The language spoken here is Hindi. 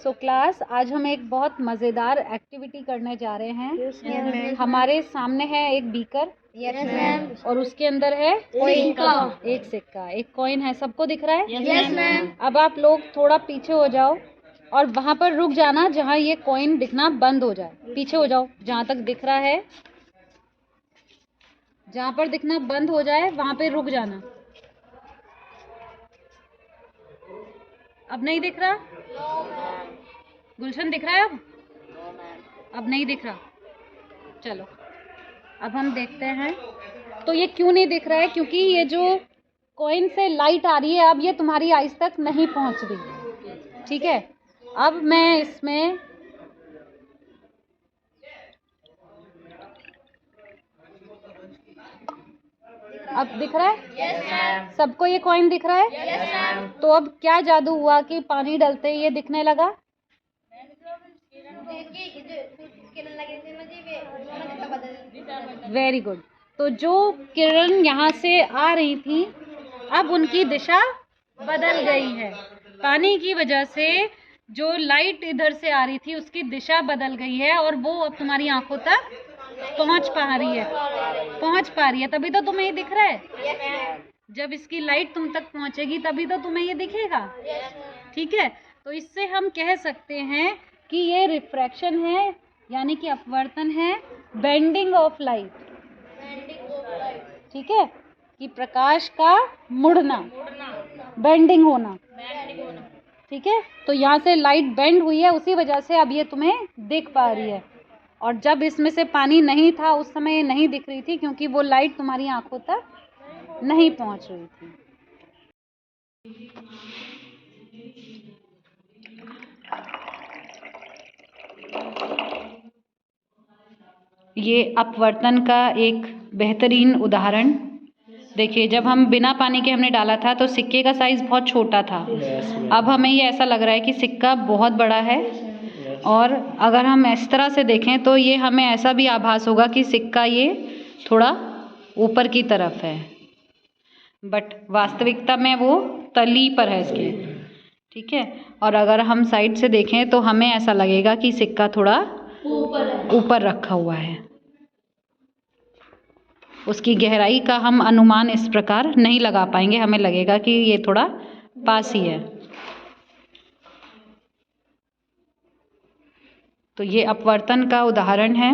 सो क्लास, आज हम एक बहुत मज़ेदार एक्टिविटी करने जा रहे हैं। हमारे सामने है एक बीकर। Yes ma'am. और उसके अंदर है एक सिक्का, एक कॉइन है। सबको दिख रहा है? Yes ma'am. अब आप लोग थोड़ा पीछे हो जाओ और वहाँ पर रुक जाना जहाँ ये कॉइन दिखना बंद हो जाए। पीछे हो जाओ जहाँ तक दिख रहा है, जहाँ पर दिखना बंद हो जाए वहाँ पे रुक जाना। अब नहीं दिख रहा? गुलशन दिख रहा है अब? अब नहीं दिख रहा। चलो अब हम देखते हैं। तो ये क्यों नहीं दिख रहा है? क्योंकि ये जो कॉइन से लाइट आ रही है अब ये तुम्हारी आइज तक नहीं पहुंच रही। ठीक है, अब मैं इसमें अब दिख रहा है? Yes ma'am. सबको ये कॉइन दिख रहा है? Yes ma'am. तो अब क्या जादू हुआ कि पानी डालते ही ये दिखने लगा? Very good. तो जो किरण यहाँ से आ रही थी अब उनकी दिशा बदल गई है। पानी की वजह से जो लाइट इधर से आ रही थी उसकी दिशा बदल गई है और वो अब तुम्हारी आंखों तक पहुंच पा रही है। तभी तो तुम्हें ये दिख रहा है। जब इसकी लाइट तुम तक पहुंचेगी तभी तो तुम्हें ये दिखेगा। ठीक है, तो इससे हम कह सकते हैं कि ये रिफ्रैक्शन है, यानी कि अपवर्तन है, बेंडिंग ऑफ लाइट। ठीक है, कि प्रकाश का मुड़ना, बेंडिंग होना। ठीक है, तो यहाँ से लाइट बेंड हुई है, उसी वजह से अब ये तुम्हें दिख पा रही है। और जब इसमें से पानी नहीं था उस समय ये नहीं दिख रही थी, क्योंकि वो लाइट तुम्हारी आंखों तक नहीं पहुंच रही थी। ये अपवर्तन का एक बेहतरीन उदाहरण देखिए। जब हम बिना पानी के हमने डाला था तो सिक्के का साइज़ बहुत छोटा था। अब हमें ये ऐसा लग रहा है कि सिक्का बहुत बड़ा है। और अगर हम इस तरह से देखें तो ये हमें ऐसा भी आभास होगा कि सिक्का ये थोड़ा ऊपर की तरफ है, बट वास्तविकता में वो तली पर है इसके। ठीक है, और अगर हम साइड से देखें तो हमें ऐसा लगेगा कि सिक्का थोड़ा ऊपर रखा हुआ है। उसकी गहराई का हम अनुमान इस प्रकार नहीं लगा पाएंगे, हमें लगेगा कि ये थोड़ा पास ही है। तो ये अपवर्तन का उदाहरण है।